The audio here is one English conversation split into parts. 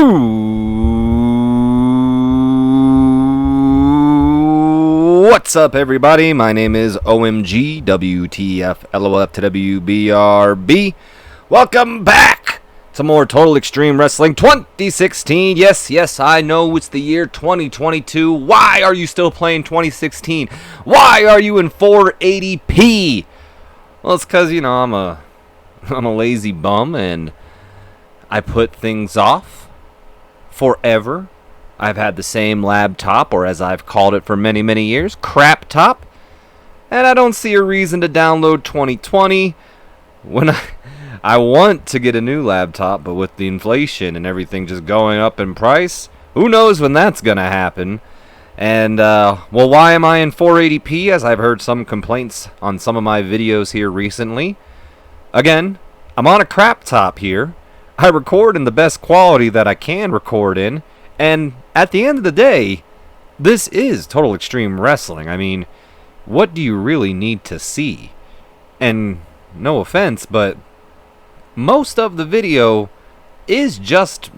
What's up, everybody? My name is OMG WTF LOF to WBRB. Welcome back to more Total Extreme Wrestling 2016. Yes, I know it's the year 2022. Why are you still playing 2016? Why are you in 480p? Well, it's because, I'm a lazy bum and I put things off forever. I've had the same laptop, or as I've called it for many, many years, crap top. And I don't see a reason to download 2020 when I want to get a new laptop, but with the inflation and everything just going up in price, who knows when that's going to happen. And, why am I in 480p, as I've heard some complaints on some of my videos here recently? Again, I'm on a crap top here. I record in the best quality that I can record in, and at the end of the day, this is Total Extreme Wrestling. I mean, what do you really need to see? And no offense, but most of the video is just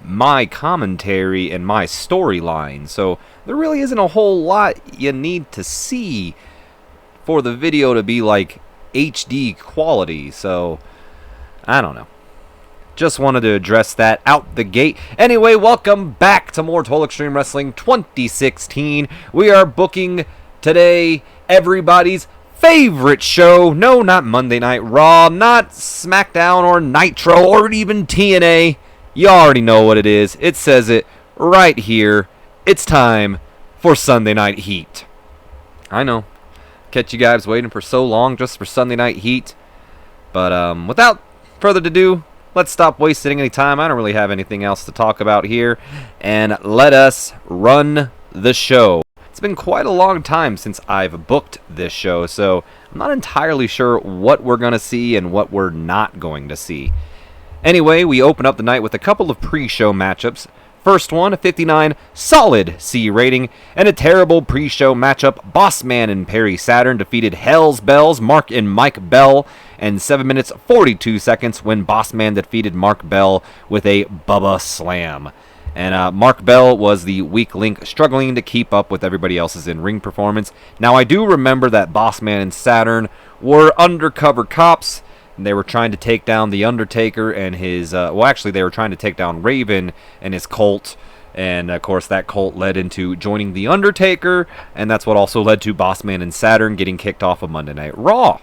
my commentary and my storyline, so there really isn't a whole lot you need to see for the video to be like HD quality, so I don't know. Just wanted to address that out the gate. Anyway, welcome back to more Total Extreme Wrestling 2016. We are booking today everybody's favorite show. No, not Monday Night Raw, not SmackDown or Nitro or even TNA. You already know what it is. It says it right here. It's time for Sunday Night Heat. I know. Catch you guys waiting for so long just for Sunday Night Heat. But without further ado, let's stop wasting any time. I don't really have anything else to talk about here. And let us run the show. It's been quite a long time since I've booked this show, so I'm not entirely sure what we're going to see and what we're not going to see. Anyway, we open up the night with a couple of pre-show matchups. First one, a 59 solid C rating, and a terrible pre-show matchup. Bossman and Perry Saturn defeated Hell's Bells, Mark and Mike Bell, and 7 minutes 42 seconds when Bossman defeated Mark Bell with a Bubba Slam. And Mark Bell was the weak link, struggling to keep up with everybody else's in-ring performance. Now, I do remember that Bossman and Saturn were undercover cops. They were trying to take down The Undertaker and his, they were trying to take down Raven and his cult. And, of course, that cult led into joining The Undertaker. And that's what also led to Bossman and Saturn getting kicked off of Monday Night Raw.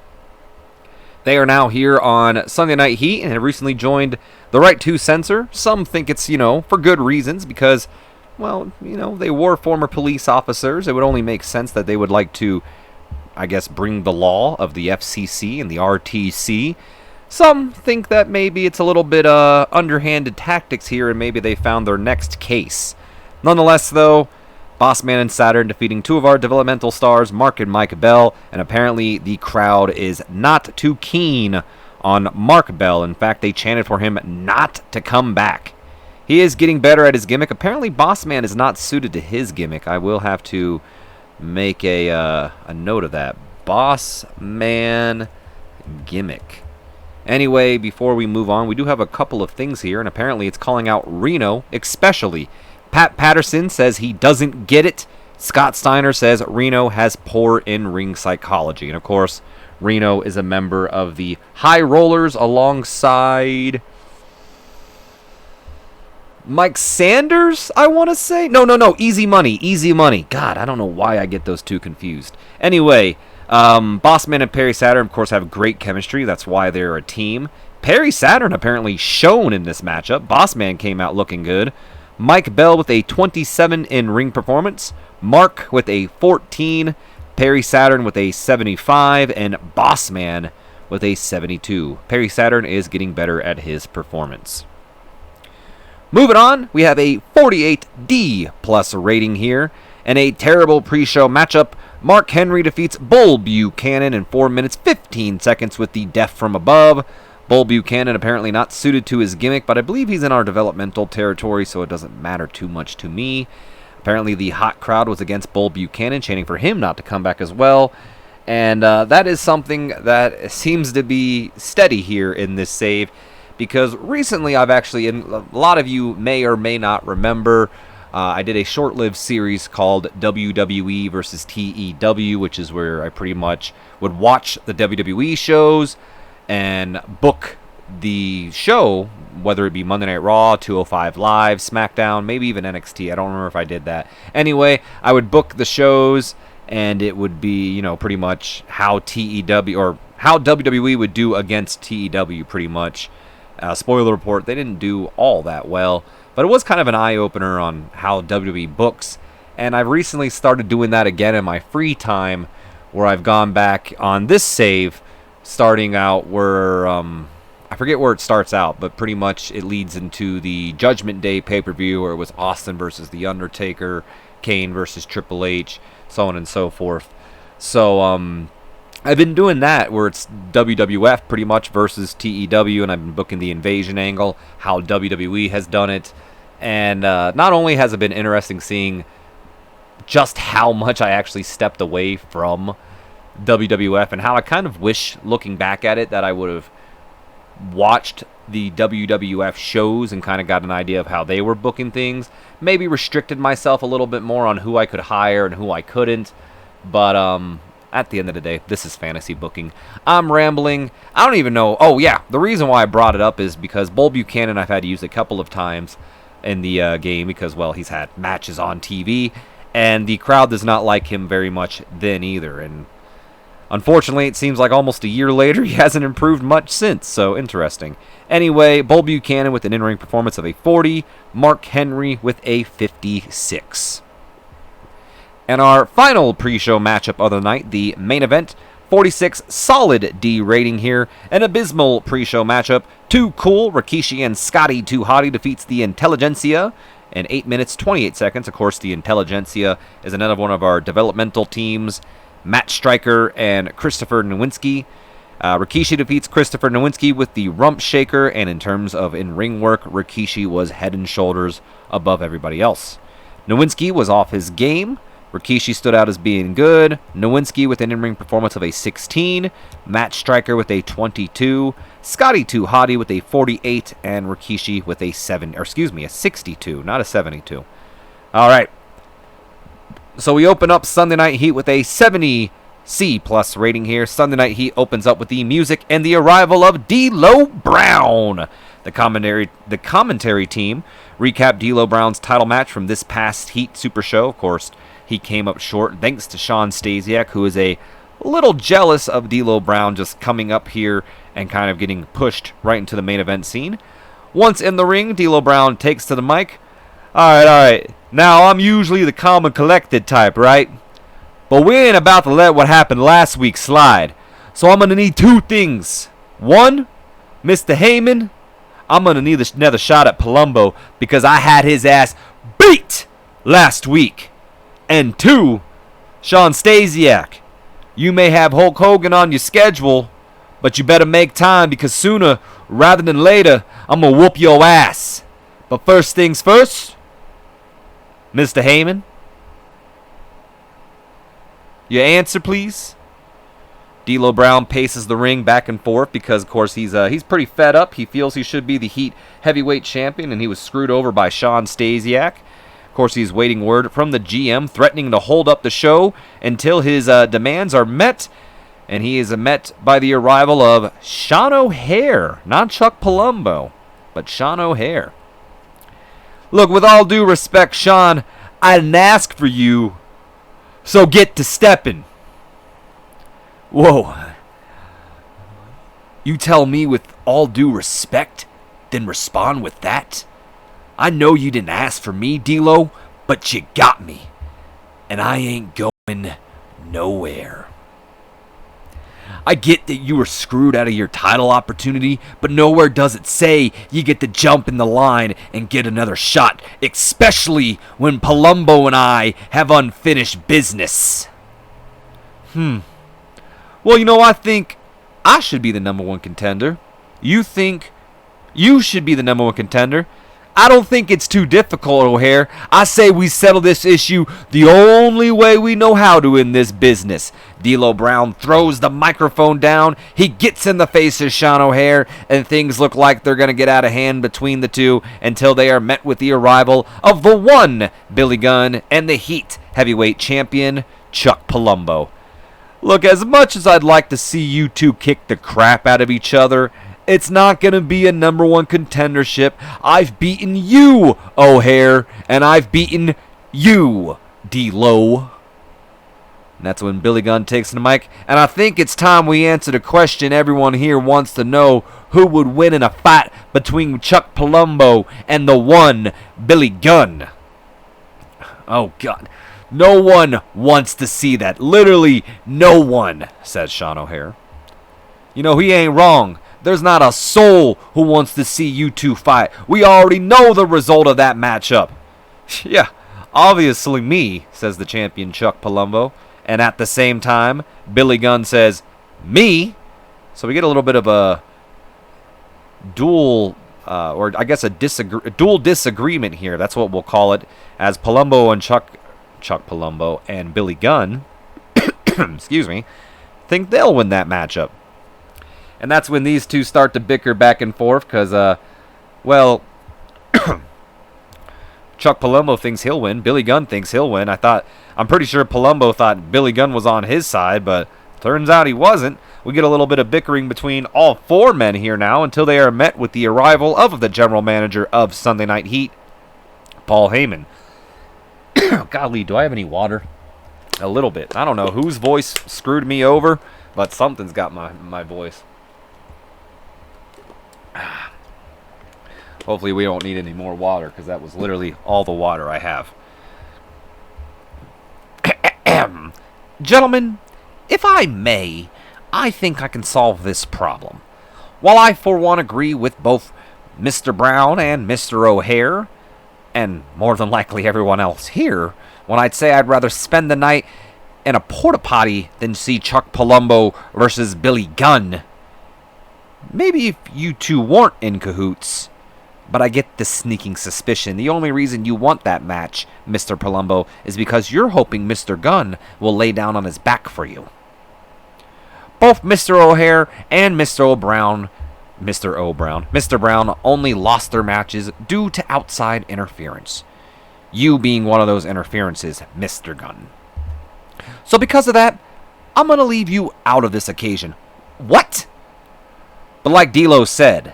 They are now here on Sunday Night Heat and have recently joined the Right to Censor. Some think it's, for good reasons because, they were former police officers. It would only make sense that they would like to, bring the law of the FCC and the RTC. Some think that maybe it's a little bit underhanded tactics here and maybe they found their next case. Nonetheless, though, Bossman and Saturn defeating two of our developmental stars, Mark and Mike Bell, and apparently the crowd is not too keen on Mark Bell. In fact, they chanted for him not to come back. He is getting better at his gimmick. Apparently, Bossman is not suited to his gimmick. I will have to make a note of that. Bossman gimmick. Anyway, before we move on, we do have a couple of things here, and apparently it's calling out Reno, especially. Pat Patterson says he doesn't get it. Scott Steiner says Reno has poor in-ring psychology. And, of course, Reno is a member of the High Rollers alongside Mike Sanders, I want to say. No. Easy Money. God, I don't know why I get those two confused. Anyway, Bossman and Perry Saturn, of course, have great chemistry. That's why they're a team. Perry Saturn apparently shone in this matchup. Bossman came out looking good. Mike Bell with a 27 in-ring performance. Mark with a 14. Perry Saturn with a 75. And Bossman with a 72. Perry Saturn is getting better at his performance. Moving on, we have a 48D plus rating here. And a terrible pre-show matchup. Mark Henry defeats Bull Buchanan in 4 minutes 15 seconds with the Death from Above. Bull Buchanan apparently not suited to his gimmick, but I believe he's in our developmental territory, so it doesn't matter too much to me. Apparently the hot crowd was against Bull Buchanan, chanting for him not to come back as well. And that is something that seems to be steady here in this save. because recently I've actually, and a lot of you may or may not remember, I did a short-lived series called WWE versus TEW, which is where I pretty much would watch the WWE shows and book the show, whether it be Monday Night Raw, 205 Live, SmackDown, maybe even NXT. I don't remember if I did that. Anyway, I would book the shows, and it would be, you know, pretty much how TEW or how WWE would do against TEW, pretty much. Spoiler report, they didn't do all that well, but it was kind of an eye-opener on how WWE books, and I've recently started doing that again in my free time, where I've gone back on this save, starting out where, I forget where it starts out, but pretty much it leads into the Judgment Day pay-per-view, where it was Austin versus The Undertaker, Kane versus Triple H, so on and so forth. So, I've been doing that, where it's WWF pretty much versus TEW, and I've been booking the invasion angle, how WWE has done it. And not only has it been interesting seeing just how much I actually stepped away from WWF, and how I kind of wish, looking back at it, that I would have watched the WWF shows and kind of got an idea of how they were booking things. Maybe restricted myself a little bit more on who I could hire and who I couldn't. But at the end of the day, this is fantasy booking. I'm rambling. I don't even know. Oh, yeah. The reason why I brought it up is because Bull Buchanan I've had to use a couple of times in the game because, well, he's had matches on TV, and the crowd does not like him very much then either. And unfortunately, it seems like almost a year later, he hasn't improved much since, so interesting. Anyway, Bull Buchanan with an in-ring performance of a 40, Mark Henry with a 56. And our final pre-show matchup of the night, the main event, 46 solid D rating here, an abysmal pre-show matchup. Too Cool, Rikishi and Scotty Too Hottie defeats the Intelligentsia in 8 minutes 28 seconds. Of course, the Intelligentsia is another one of our developmental teams. Matt Stryker and Christopher Nowinski. Rikishi defeats Christopher Nowinski with the rump shaker, and in terms of in-ring work, Rikishi was head and shoulders above everybody else. Nowinski was off his game. Rikishi stood out as being good. Nowinski with an in-ring performance of a 16. Matt Stryker with a 22. Scotty Too Hottie with a 48. And Rikishi with a 62, not a 72. All right. So we open up Sunday Night Heat with a 70 C+ rating here. Sunday Night Heat opens up with the music and the arrival of Delo Brown. The commentary team recap Delo Brown's title match from this past Heat Super Show. Of course, he came up short thanks to Shawn Stasiak, who is a little jealous of Delo Brown just coming up here and kind of getting pushed right into the main event scene. Once in the ring, Delo Brown takes to the mic. All right. Now, I'm usually the calm and collected type, right? But we ain't about to let what happened last week slide. So I'm going to need two things. One, Mr. Heyman, I'm going to need another shot at Palumbo because I had his ass beat last week. And two, Shawn Stasiak, you may have Hulk Hogan on your schedule, but you better make time because sooner rather than later, I'm going to whoop your ass. But first things first, Mr. Heyman, your answer, please. Delo Brown paces the ring back and forth because, of course, he's pretty fed up. He feels he should be the Heat heavyweight champion, and he was screwed over by Shawn Stasiak. Of course, he's waiting word from the GM, threatening to hold up the show until his demands are met. And he is met by the arrival of Sean O'Haire. Not Chuck Palumbo, but Sean O'Haire. Look, with all due respect, Sean, I didn't ask for you, so get to stepping. Whoa. You tell me with all due respect, then respond with that? I know you didn't ask for me, Delo, but you got me. And I ain't going nowhere. I get that you were screwed out of your title opportunity, but nowhere does it say you get to jump in the line and get another shot, especially when Palumbo and I have unfinished business. Well, you know, I think I should be the number one contender. You think you should be the number one contender. I don't think it's too difficult, O'Hare. I say we settle this issue the only way we know how to in this business. D'Lo Brown throws the microphone down. He gets in the face of Shawn O'Hare, and things look like they're going to get out of hand between the two until they are met with the arrival of the one Billy Gunn and the Heat heavyweight champion, Chuck Palumbo. Look, as much as I'd like to see you two kick the crap out of each other, it's not going to be a number one contendership. I've beaten you, O'Hare, and I've beaten you, Delo. And that's when Billy Gunn takes the mic, and I think it's time we answer the question everyone here wants to know: who would win in a fight between Chuck Palumbo and the one Billy Gunn? Oh, God. No one wants to see that. Literally no one, says Shawn O'Hare. You know, he ain't wrong. There's not a soul who wants to see you two fight. We already know the result of that matchup. Yeah, obviously me, says the champion Chuck Palumbo. And at the same time, Billy Gunn says, me. So we get a little bit of a dual, or I guess a dual disagreement here. That's what we'll call it. As Palumbo and Chuck Palumbo and Billy Gunn, excuse me, think they'll win that matchup. And that's when these two start to bicker back and forth because, well, Chuck Palumbo thinks he'll win. Billy Gunn thinks he'll win. I'm pretty sure Palumbo thought Billy Gunn was on his side, but turns out he wasn't. We get a little bit of bickering between all four men here now until they are met with the arrival of the general manager of Sunday Night Heat, Paul Heyman. Golly, do I have any water? A little bit. I don't know whose voice screwed me over, but something's got my voice. Hopefully we don't need any more water, because that was literally all the water I have. Gentlemen, if I may, I think I can solve this problem. While I for one agree with both Mr. Brown and Mr. O'Hare, and more than likely everyone else here, when I'd say I'd rather spend the night in a porta potty than see Chuck Palumbo versus Billy Gunn. Maybe if you two weren't in cahoots, but I get the sneaking suspicion the only reason you want that match, Mr. Palumbo, is because you're hoping Mr. Gunn will lay down on his back for you. Both Mr. O'Hare and Mr. Brown only lost their matches due to outside interference. You being one of those interferences, Mr. Gunn. So because of that, I'm going to leave you out of this occasion. What? But like Delo said,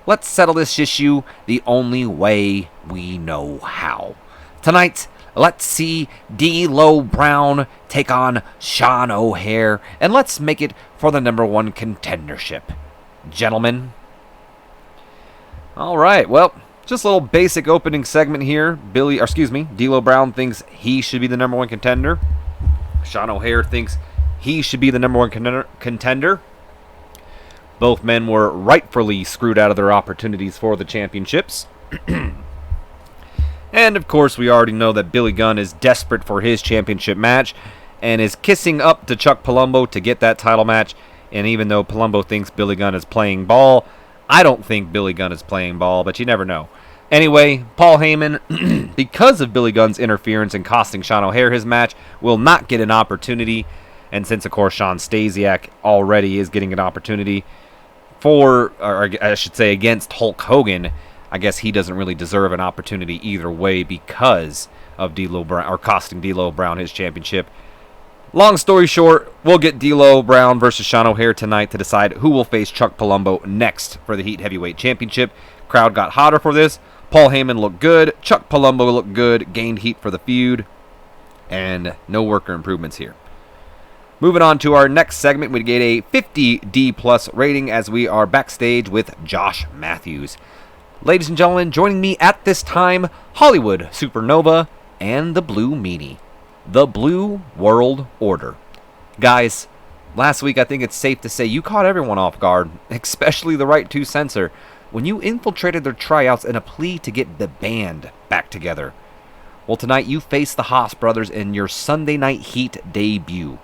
let's settle this issue the only way we know how. Tonight, let's see D'Lo Brown take on Shawn O'Hare, and let's make it for the number one contendership. Gentlemen. All right, well, just a little basic opening segment here. D'Lo Brown thinks he should be the number one contender. Shawn O'Hare thinks he should be the number one contender. Both men were rightfully screwed out of their opportunities for the championships. And, of course, we already know that Billy Gunn is desperate for his championship match and is kissing up to Chuck Palumbo to get that title match. And even though Palumbo thinks Billy Gunn is playing ball, I don't think Billy Gunn is playing ball, but you never know. Anyway, Paul Heyman, because of Billy Gunn's interference in costing Shawn O'Hare his match, will not get an opportunity. And since, of course, Shawn Stasiak already is getting an opportunity against Hulk Hogan, I guess he doesn't really deserve an opportunity either way because of D'Lo Brown, or costing D'Lo Brown his championship. Long story short, we'll get D'Lo Brown versus Shawn O'Hare tonight to decide who will face Chuck Palumbo next for the Heat Heavyweight Championship. Crowd got hotter for this. Paul Heyman looked good. Chuck Palumbo looked good. Gained heat for the feud. And no worker improvements here. Moving on to our next segment, we get a 50D+ rating as we are backstage with Josh Matthews. Ladies and gentlemen, joining me at this time, Hollywood Supernova and the Blue Meanie. The Blue World Order. Guys, last week I think it's safe to say you caught everyone off guard, especially the Right to Censor, when you infiltrated their tryouts in a plea to get the band back together. Well, tonight you face the Haas brothers in your Sunday Night Heat debut.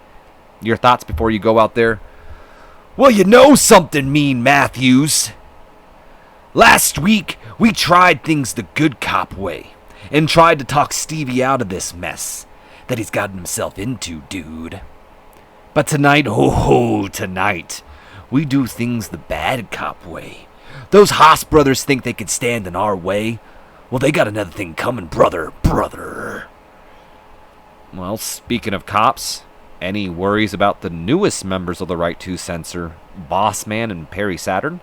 Your thoughts before you go out there? Well, you know something, Mean Matthews. Last week, we tried things the good cop way and tried to talk Stevie out of this mess that he's gotten himself into, dude. But tonight, tonight, we do things the bad cop way. Those Haas brothers think they could stand in our way. Well, they got another thing coming, brother. Well, speaking of cops, any worries about the newest members of the Right to Censor, Bossman and Perry Saturn?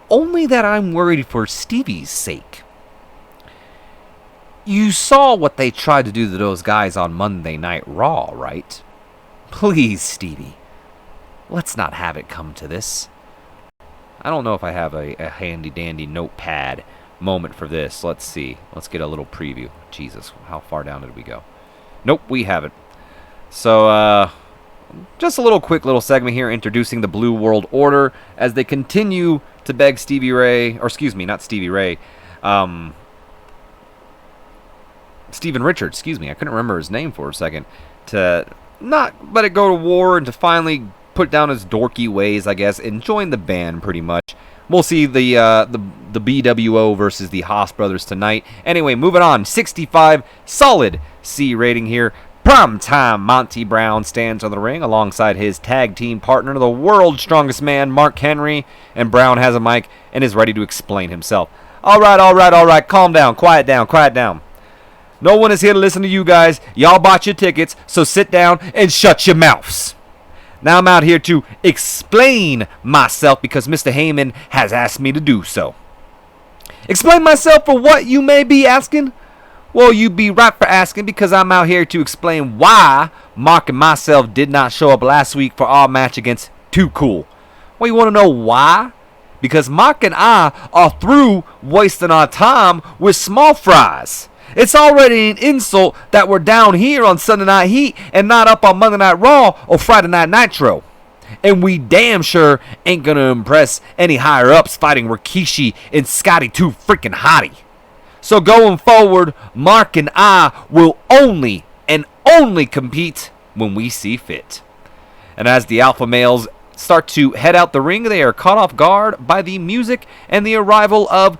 Only that I'm worried for Stevie's sake. You saw what they tried to do to those guys on Monday Night Raw, right? Please, Stevie, let's not have it come to this. I don't know if I have a handy-dandy notepad moment for this. Let's see. Let's get a little preview. Jesus, how far down did we go? Nope, we haven't. So, just a quick little segment here introducing the Blue World Order as they continue to beg Stevie Ray, or excuse me, not Stevie Ray, Steven Richards, excuse me, I couldn't remember his name for a second, to not let it go to war and to finally put down his dorky ways, I guess, and join the band pretty much. We'll see the bWo versus the Haas brothers tonight. Anyway, moving on, 65 solid C rating here. Primetime Monty Brown stands on the ring alongside his tag team partner, the world's strongest man, Mark Henry, and Brown has a mic and is ready to explain himself. All right, calm down, quiet down. No one is here to listen to you guys. Y'all bought your tickets, so sit down and shut your mouths. Now I'm out here to explain myself because Mr. Heyman has asked me to do so. Explain myself for what, you may be asking? Well, you be right for asking because I'm out here to explain why Mark and myself did not show up last week for our match against Too Cool. Well, you want to know why? Because Mark and I are through wasting our time with small fries. It's already an insult that we're down here on Sunday Night Heat and not up on Monday Night Raw or Friday Night Nitro. And we damn sure ain't gonna impress any higher ups fighting Rikishi and Scotty Too freaking Hottie. So going forward, Mark and I will only compete when we see fit. And as the alpha males start to head out the ring, they are caught off guard by the music and the arrival of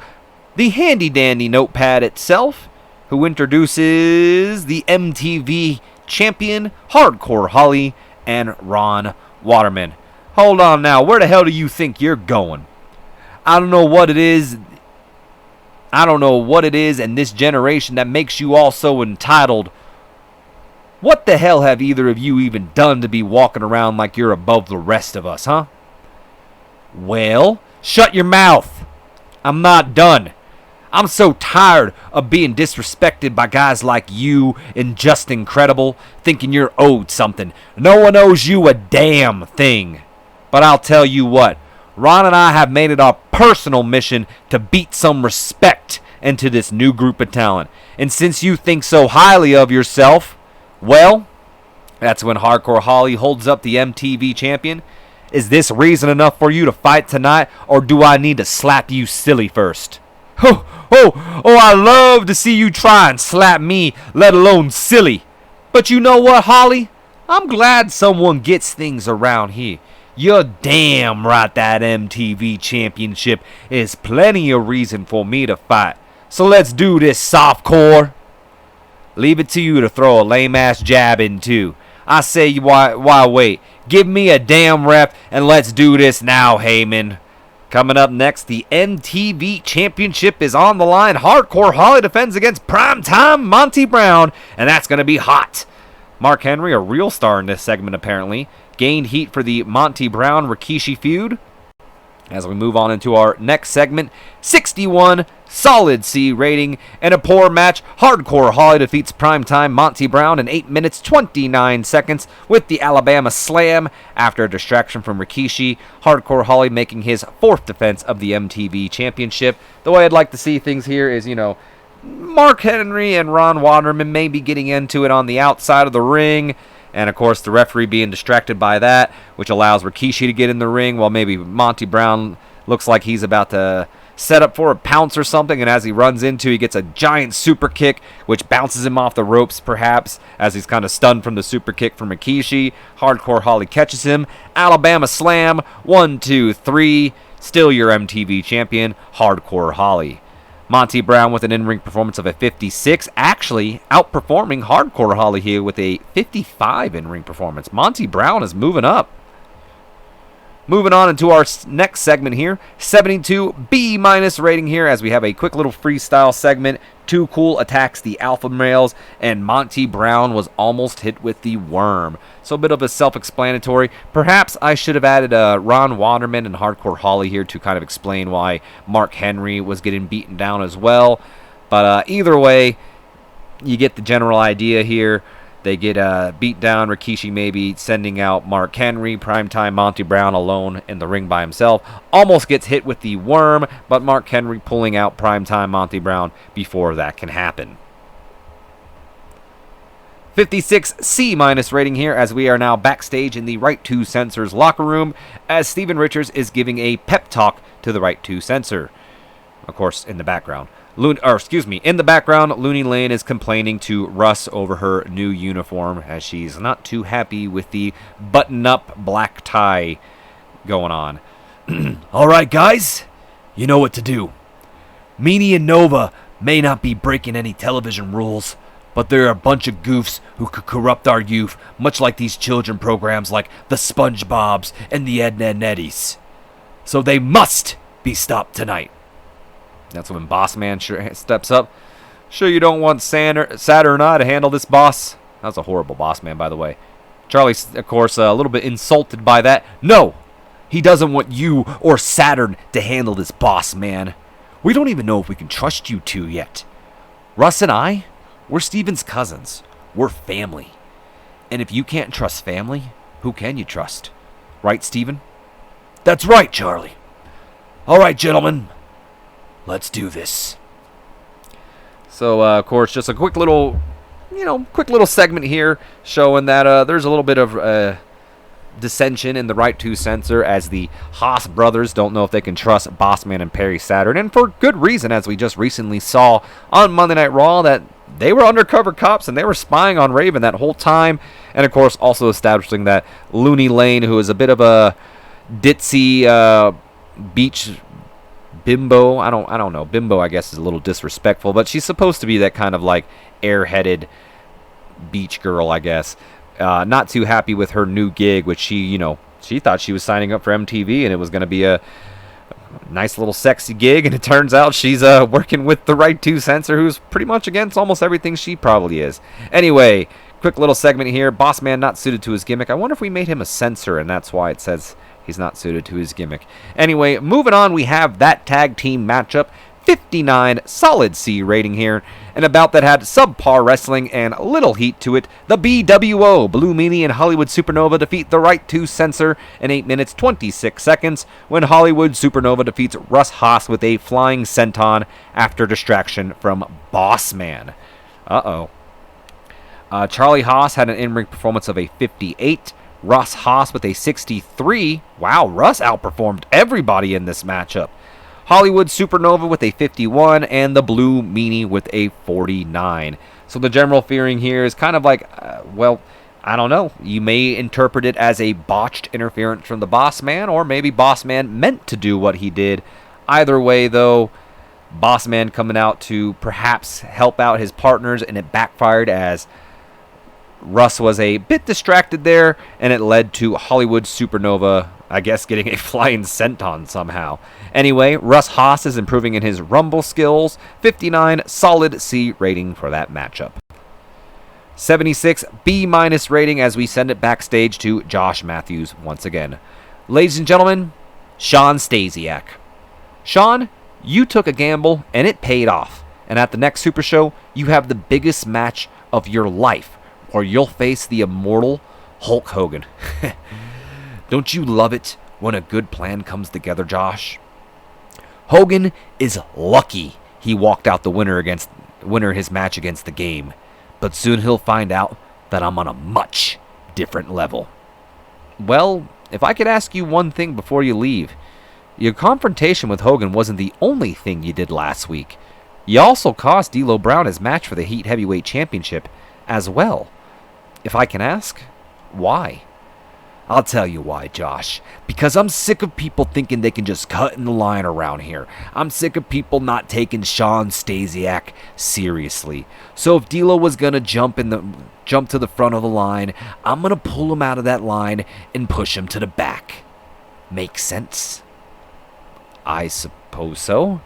the handy dandy notepad itself, who introduces the MTV champion, Hardcore Holly, and Ron Waterman. Hold on now, where the hell do you think you're going? I don't know what it is in this generation that makes you all so entitled. What the hell have either of you even done to be walking around like you're above the rest of us, huh? Well, shut your mouth. I'm not done. I'm so tired of being disrespected by guys like you and Just Incredible, thinking you're owed something. No one owes you a damn thing. But I'll tell you what, Ron and I have made it our personal mission to beat some respect into this new group of talent. And since you think so highly of yourself, well, that's when Hardcore Holly holds up the MTV champion. Is this reason enough for you to fight tonight, or do I need to slap you silly first? I love to see you try and slap me, let alone silly. But you know what, Holly? I'm glad someone gets things around here. You're damn right that MTV championship is plenty of reason for me to fight. So let's do this, softcore. Leave it to you to throw a lame-ass jab in, too. I say, why wait? Give me a damn rep and let's do this now, Heyman. Coming up next, the MTV Championship is on the line. Hardcore Holly defends against Primetime Monty Brown, and that's going to be hot. Mark Henry, a real star in this segment apparently, gained heat for the Monty Brown-Rikishi feud. As we move on into our next segment, 61 solid C rating and a poor match. Hardcore Holly defeats Primetime Monty Brown in 8 minutes 29 seconds with the Alabama Slam after a distraction from Rikishi. Hardcore Holly making his 4th defense of the MTV Championship. The way I'd like to see things here is, Mark Henry and Ron Waterman may be getting into it on the outside of the ring. And, of course, the referee being distracted by that, which allows Rikishi to get in the ring while maybe Monty Brown looks like he's about to set up for a pounce or something. And as he runs into, he gets a giant super kick, which bounces him off the ropes, perhaps, as he's kind of stunned from the super kick from Rikishi. Hardcore Holly catches him. Alabama Slam. 1, 2, 3. still your MTV champion, Hardcore Holly. Monty Brown with an in-ring performance of a 56, actually outperforming Hardcore Holly here with a 55 in-ring performance. Monty Brown is moving up. Moving on into our next segment here, 72 B- rating here as we have a quick little freestyle segment. Too Cool attacks the Alpha Males, and Monty Brown was almost hit with the worm. So a bit of a self-explanatory. Perhaps I should have added Ron Waterman and Hardcore Holly here to kind of explain why Mark Henry was getting beaten down as well. But either way, you get the general idea here. They get beat down. Rikishi maybe sending out Mark Henry. Primetime Monty Brown alone in the ring by himself. Almost gets hit with the worm, but Mark Henry pulling out Primetime Monty Brown before that can happen. 56 C- rating here as we are now backstage in the Right 2 Censor's locker room as Steven Richards is giving a pep talk to the Right 2 Censor. Of course, in the background. In the background, Looney Lane is complaining to Russ over her new uniform as she's not too happy with the button-up black tie going on. All right, guys, you know what to do. Meanie and Nova may not be breaking any television rules, but they're a bunch of goofs who could corrupt our youth, much like these children programs like the SpongeBobs and the Ed, Edd n Eddies. So they must be stopped tonight. That's when Boss Man steps up. Sure you don't want Saturn to handle this, boss? That was a horrible Boss Man, by the way. Charlie's, of course, a little bit insulted by that. No, he doesn't want you or Saturn to handle this, Boss Man. We don't even know if we can trust you two yet. Russ and I, we're Steven's cousins. We're family. And if you can't trust family, who can you trust? Right, Steven? That's right, Charlie. All right, gentlemen. Let's do this. So, of course, just a quick little segment here showing that there's a little bit of dissension in the Right 2 Censor as the Haas brothers don't know if they can trust Bossman and Perry Saturn, and for good reason, as we just recently saw on Monday Night Raw that they were undercover cops and they were spying on Raven that whole time, and of course also establishing that Looney Lane, who is a bit of a ditzy beach bimbo. I don't know. Bimbo, I guess, is a little disrespectful, but she's supposed to be that kind of like airheaded beach girl, I guess. Not too happy with her new gig, which she thought she was signing up for MTV and it was going to be a nice little sexy gig, and it turns out she's working with the Right 2 Censor, who's pretty much against almost everything she probably is. Anyway, quick little segment here. Boss Man not suited to his gimmick. I wonder if we made him a censor, and that's why it says he's not suited to his gimmick. Anyway, moving on, we have that tag team matchup. 59 solid C rating here. And a bout that had subpar wrestling and little heat to it. The bWo, Blue Meanie and Hollywood Supernova defeat the Right 2 Censor in 8 minutes 26 seconds when Hollywood Supernova defeats Russ Haas with a flying senton after distraction from Boss Man. Charlie Haas had an in-ring performance of a 58. Russ Haas with a 63. Wow, Russ outperformed everybody in this matchup. Hollywood Supernova with a 51, and the Blue Meanie with a 49. So the general feeling here is kind of like, I don't know. You may interpret it as a botched interference from the Boss Man, or maybe Boss Man meant to do what he did. Either way, though, Boss Man coming out to perhaps help out his partners, and it backfired as Russ was a bit distracted there, and it led to Hollywood Supernova, I guess, getting a flying senton somehow. Anyway, Russ Haas is improving in his Rumble skills. 59 solid C rating for that matchup. 76 B- rating as we send it backstage to Josh Matthews once again. Ladies and gentlemen, Shawn Stasiak. Shawn, you took a gamble and it paid off. And at the next Super Show, you have the biggest match of your life, or you'll face the immortal Hulk Hogan. Don't you love it when a good plan comes together, Josh? Hogan is lucky he walked out the winner his match against the Game, but soon he'll find out that I'm on a much different level. Well, if I could ask you one thing before you leave, your confrontation with Hogan wasn't the only thing you did last week. You also cost D'Lo Brown his match for the Heat Heavyweight Championship as well. If I can ask, why? I'll tell you why, Josh. Because I'm sick of people thinking they can just cut in the line around here. I'm sick of people not taking Shawn Stasiak seriously. So if Delo was gonna jump to the front of the line, I'm gonna pull him out of that line and push him to the back. Make sense? I suppose so.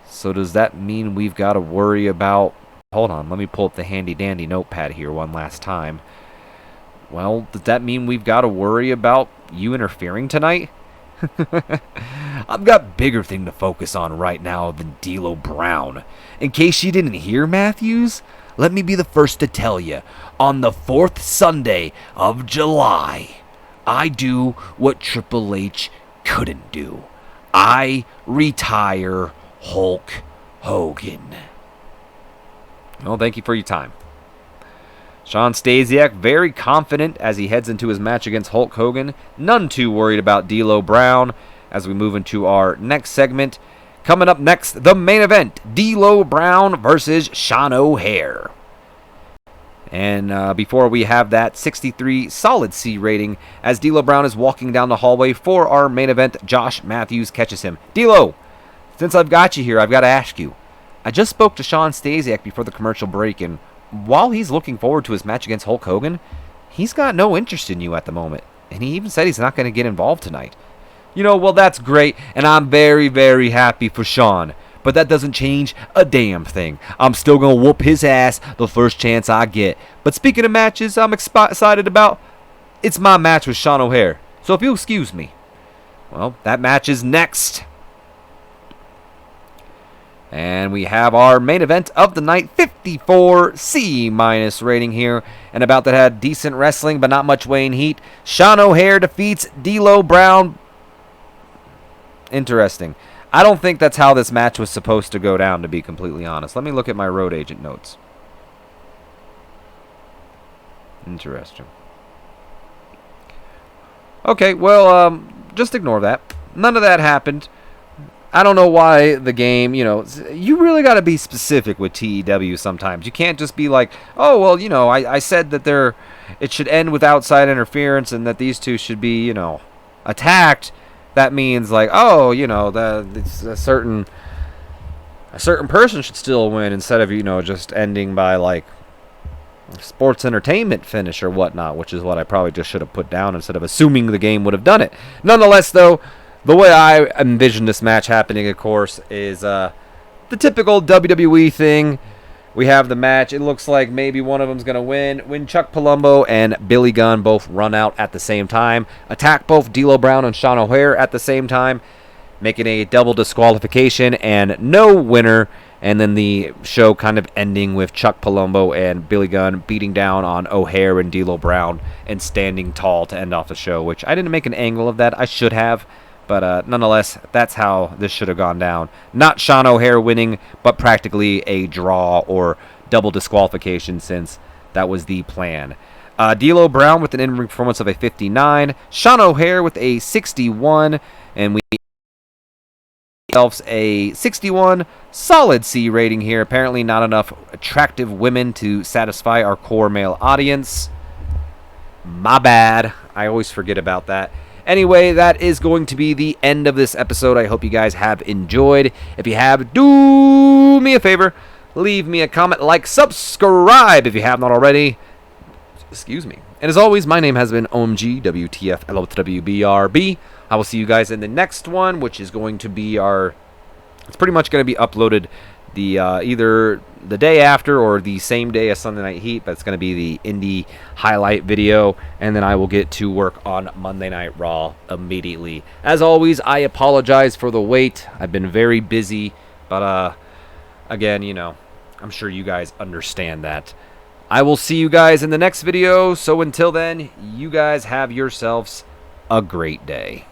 So does that mean we've got to worry about... Hold on, let me pull up the handy-dandy notepad here one last time. Well, does that mean we've got to worry about you interfering tonight? I've got bigger thing to focus on right now than D'Lo Brown. In case you didn't hear, Matthews, let me be the first to tell you. On the 4th Sunday of July, I do what Triple H couldn't do. I retire Hulk Hogan. Well, thank you for your time. Shawn Stasiak, very confident as he heads into his match against Hulk Hogan. None too worried about D'Lo Brown as we move into our next segment. Coming up next, the main event, D'Lo Brown versus Shawn O'Haire. And before we have that, 63 solid C rating as D'Lo Brown is walking down the hallway for our main event. Josh Matthews catches him. D'Lo, since I've got you here, I've got to ask you. I just spoke to Shawn Stasiak before the commercial break, and while he's looking forward to his match against Hulk Hogan, he's got no interest in you at the moment. And he even said he's not going to get involved tonight. You know, well, that's great, and I'm very, very happy for Shawn. But that doesn't change a damn thing. I'm still going to whoop his ass the first chance I get. But speaking of matches I'm excited about, it's my match with Shawn O'Haire. So if you'll excuse me. Well, that match is next. And we have our main event of the night, 54 C- rating here. And about that had decent wrestling, but not much weighing heat. Shawn O'Haire defeats D'Lo Brown. Interesting. I don't think that's how this match was supposed to go down, to be completely honest. Let me look at my road agent notes. Interesting. Okay, well, just ignore that. None of that happened. I don't know why the game, you really got to be specific with TEW sometimes. You can't just be like, oh, well, I said that it should end with outside interference and that these two should be, attacked. That means like, oh, a certain person should still win instead of, just ending by like sports entertainment finish or whatnot, which is what I probably just should have put down instead of assuming the game would have done it. Nonetheless, though, the way I envision this match happening, of course, is the typical WWE thing. We have the match. It looks like maybe one of them's going to win. When Chuck Palumbo and Billy Gunn both run out at the same time, attack both D'Lo Brown and Shawn O'Haire at the same time, making a double disqualification and no winner. And then the show kind of ending with Chuck Palumbo and Billy Gunn beating down on O'Haire and D'Lo Brown and standing tall to end off the show, which I didn't make an angle of that. I should have. But nonetheless, that's how this should have gone down. Not Shawn O'Haire winning, but practically a draw or double disqualification since that was the plan. D'Lo Brown with an in-ring performance of a 59. Shawn O'Haire with a 61. And we ourselves a 61. Solid C rating here. Apparently not enough attractive women to satisfy our core male audience. My bad. I always forget about that. Anyway, that is going to be the end of this episode. I hope you guys have enjoyed. If you have, do me a favor. Leave me a comment, like, subscribe if you have not already. Excuse me. And as always, my name has been OMG, WTF, LOWBRB. I will see you guys in the next one, which is going to be it's pretty much going to be uploaded either the day after or the same day as Sunday Night Heat, but it's going to be the indie highlight video, and then I will get to work on Monday Night Raw immediately. As always, I apologize for the wait. I've been very busy, but again, I'm sure you guys understand that. I will see you guys in the next video, so until then, you guys have yourselves a great day.